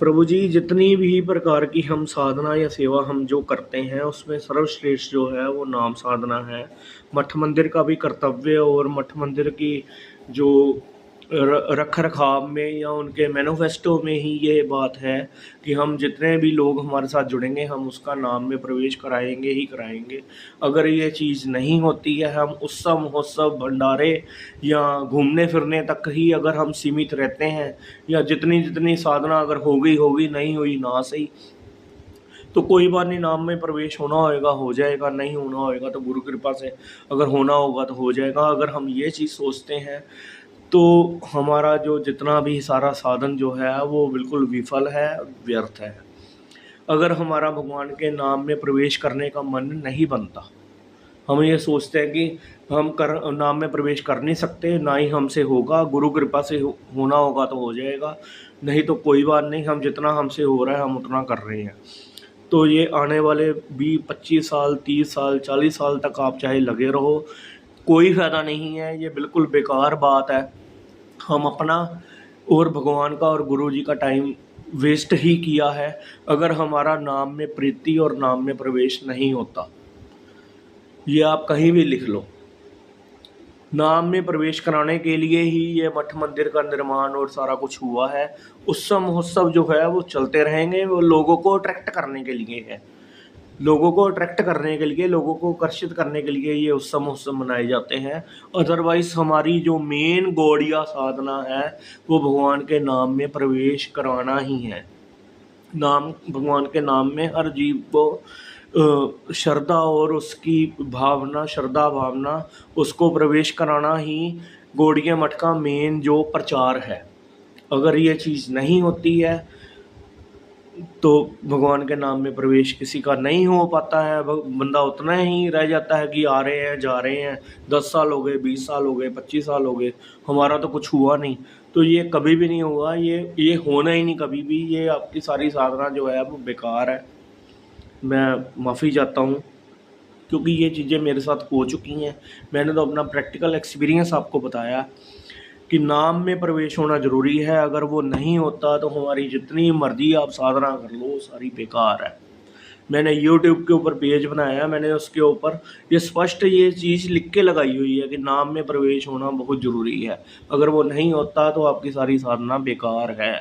प्रभु जी, जितनी भी प्रकार की हम साधना या सेवा हम जो करते हैं, उसमें सर्वश्रेष्ठ जो है वो नाम साधना है। मठ मंदिर का भी कर्तव्य और मठ मंदिर की जो रख रखाव में या उनके मैनिफेस्टो में ही ये बात है कि हम जितने भी लोग हमारे साथ जुड़ेंगे, हम उसका नाम में प्रवेश कराएंगे ही कराएंगे। अगर ये चीज़ नहीं होती है, हम उत्सव महोत्सव भंडारे या घूमने फिरने तक ही अगर हम सीमित रहते हैं, या जितनी जितनी साधना अगर हो गई होगी, नहीं हुई ना सही, तो कोई बात नहीं, नाम में प्रवेश होना होएगा हो जाएगा, नहीं होना होएगा तो गुरु कृपा से अगर होना होगा तो हो जाएगा। अगर हम ये चीज़ सोचते हैं तो हमारा जो जितना भी सारा साधन जो है वो बिल्कुल विफल है, व्यर्थ है। अगर हमारा भगवान के नाम में प्रवेश करने का मन नहीं बनता, हम ये सोचते हैं कि हम कर नाम में प्रवेश कर नहीं सकते, ना ही हमसे होगा, गुरु कृपा से होना होगा तो हो जाएगा, नहीं तो कोई बात नहीं, हम जितना हमसे हो रहा है हम उतना कर रहे हैं। तो ये आने वाले भी 25 साल, 30 साल, 40 साल तक आप चाहे लगे रहो, कोई फ़ायदा नहीं है, ये बिल्कुल बेकार बात है। हम अपना और भगवान का और गुरु जी का टाइम वेस्ट ही किया है, अगर हमारा नाम में प्रीति और नाम में प्रवेश नहीं होता। ये आप कहीं भी लिख लो। नाम में प्रवेश कराने के लिए ही ये मठ मंदिर का निर्माण और सारा कुछ हुआ है। उत्सव महोत्सव जो है वो चलते रहेंगे, वो लोगों को अट्रैक्ट करने के लिए है। लोगों को अट्रैक्ट करने के लिए, लोगों को आकर्षित करने के लिए ये उत्सव महोत्सव मनाए जाते हैं। अदरवाइज़ हमारी जो मेन गौड़िया साधना है वो भगवान के नाम में प्रवेश कराना ही है। भगवान के नाम में हर जीव को श्रद्धा और उसकी भावना, श्रद्धा भावना, उसको प्रवेश कराना ही गौड़िया मठ का मेन जो प्रचार है। अगर ये चीज़ नहीं होती है तो भगवान के नाम में प्रवेश किसी का नहीं हो पाता है। बंदा उतना ही रह जाता है कि आ रहे हैं जा रहे हैं, 10 साल हो गए, 20 साल हो गए, 25 साल हो गए, हमारा तो कुछ हुआ नहीं। तो ये कभी भी नहीं होगा, ये होना ही नहीं कभी भी। ये आपकी सारी साधना जो है वो बेकार है। मैं माफ़ी चाहता हूँ, क्योंकि ये चीज़ें मेरे साथ हो चुकी हैं। मैंने तो अपना प्रैक्टिकल एक्सपीरियंस आपको बताया कि नाम में प्रवेश होना ज़रूरी है। अगर वो नहीं होता तो हमारी जितनी मर्ज़ी आप साधना कर लो, सारी बेकार है। मैंने यूट्यूब के ऊपर पेज बनाया, मैंने उसके ऊपर ये स्पष्ट ये चीज़ लिख के लगाई हुई है कि नाम में प्रवेश होना बहुत ज़रूरी है। अगर वो नहीं होता तो आपकी सारी साधना बेकार है।